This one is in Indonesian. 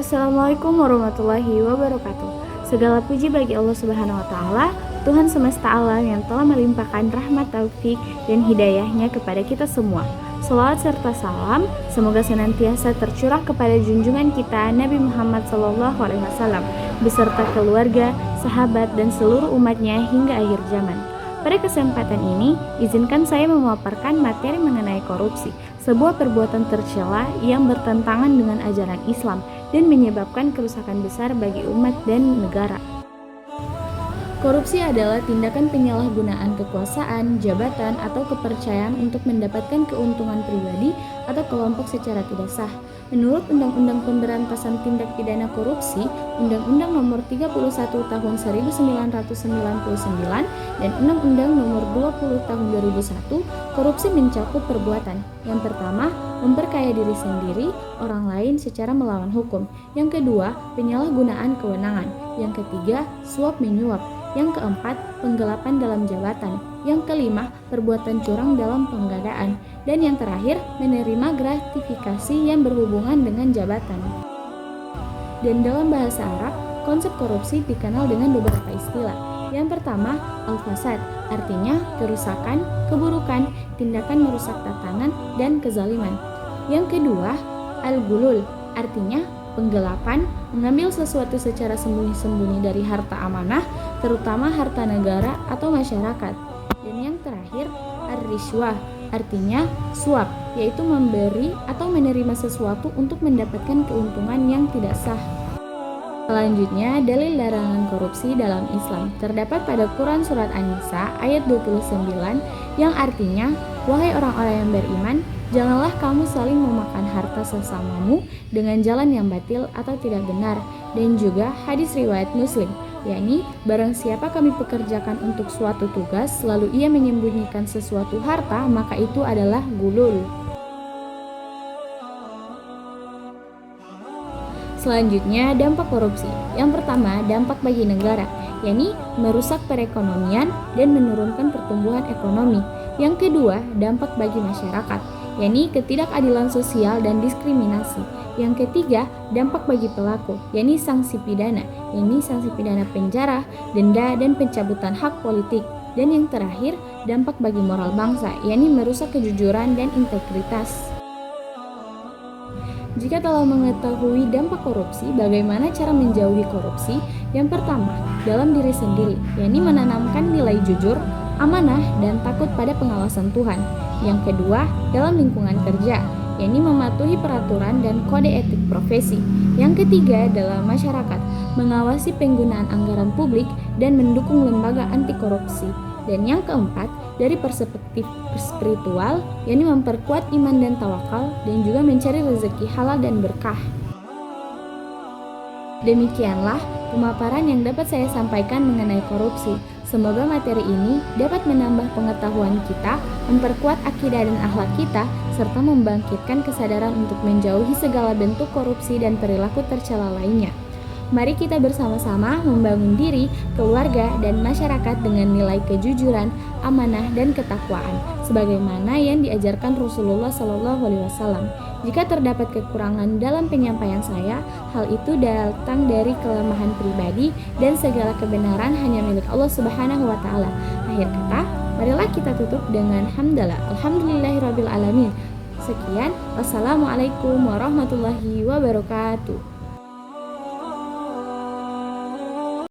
Assalamualaikum warahmatullahi wabarakatuh. Segala puji bagi Allah Subhanahu wa taala, Tuhan semesta alam yang telah melimpahkan rahmat, taufik dan hidayahnya kepada kita semua. Salawat serta salam semoga senantiasa tercurah kepada junjungan kita Nabi Muhammad SAW beserta keluarga, sahabat dan seluruh umatnya hingga akhir zaman. Pada kesempatan ini, izinkan saya memaparkan materi mengenai korupsi, sebuah perbuatan tercela yang bertentangan dengan ajaran Islam dan menyebabkan kerusakan besar bagi umat dan negara. Korupsi adalah tindakan penyalahgunaan kekuasaan, jabatan, atau kepercayaan untuk mendapatkan keuntungan pribadi atau kelompok secara tidak sah. Menurut Undang-Undang Pemberantasan Tindak Pidana Korupsi, Undang-Undang Nomor 31 Tahun 1999 dan Undang-Undang Nomor 20 Tahun 2001, korupsi mencakup perbuatan. Yang pertama, memperkaya diri sendiri, orang lain secara melawan hukum. Yang kedua, penyalahgunaan kewenangan. Yang ketiga, suap menyuap. Yang keempat, penggelapan dalam jabatan. Yang kelima, perbuatan curang dalam penggadaan. Dan yang terakhir, menerima gratifikasi yang berhubungan dengan jabatan. Dan dalam bahasa Arab, konsep korupsi dikenal dengan beberapa istilah. Yang pertama, al-fasad, artinya kerusakan, keburukan, tindakan merusak tatanan, dan kezaliman. Yang kedua, al-gulul, artinya penggelapan, mengambil sesuatu secara sembunyi-sembunyi dari harta amanah, terutama harta negara atau masyarakat. Dan yang terakhir, ar-rishwah, artinya suap, yaitu memberi atau menerima sesuatu untuk mendapatkan keuntungan yang tidak sah. Selanjutnya, dalil larangan korupsi dalam Islam terdapat pada Quran Surat An-Nisa ayat 29 yang artinya, wahai orang-orang yang beriman, janganlah kamu saling memakan harta sesamamu dengan jalan yang batil atau tidak benar. Dan juga hadis riwayat Muslim, yakni barang siapa kami pekerjakan untuk suatu tugas lalu ia menyembunyikan sesuatu harta, maka itu adalah gulul. Selanjutnya, dampak korupsi. Yang pertama, dampak bagi negara, yakni merusak perekonomian dan menurunkan pertumbuhan ekonomi. Yang kedua, dampak bagi masyarakat, yakni ketidakadilan sosial dan diskriminasi. Yang ketiga, dampak bagi pelaku, yakni sanksi pidana, penjara, denda, dan pencabutan hak politik. Dan yang terakhir, dampak bagi moral bangsa, yakni merusak kejujuran dan integritas. Jika telah mengetahui dampak korupsi, bagaimana cara menjauhi korupsi? Yang pertama, dalam diri sendiri, yakni menanamkan nilai jujur, amanah, dan takut pada pengawasan Tuhan. Yang kedua, dalam lingkungan kerja, yakni mematuhi peraturan dan kode etik profesi. Yang ketiga, dalam masyarakat, mengawasi penggunaan anggaran publik dan mendukung lembaga anti korupsi. Dan yang keempat, dari perspektif spiritual, yakni memperkuat iman dan tawakal dan juga mencari rezeki halal dan berkah. Demikianlah pemaparan yang dapat saya sampaikan mengenai korupsi. Semoga materi ini dapat menambah pengetahuan kita, memperkuat akidah dan akhlak kita, serta membangkitkan kesadaran untuk menjauhi segala bentuk korupsi dan perilaku tercela lainnya. Mari kita bersama-sama membangun diri, keluarga, dan masyarakat dengan nilai kejujuran, amanah, dan ketakwaan, sebagaimana yang diajarkan Rasulullah SAW. Jika terdapat kekurangan dalam penyampaian saya, hal itu datang dari kelemahan pribadi dan segala kebenaran hanya milik Allah Subhanahu wa taala. Akhir kata, marilah kita tutup dengan hamdalah. Alhamdulillahirabbil alamin. Sekian, wassalamualaikum warahmatullahi wabarakatuh.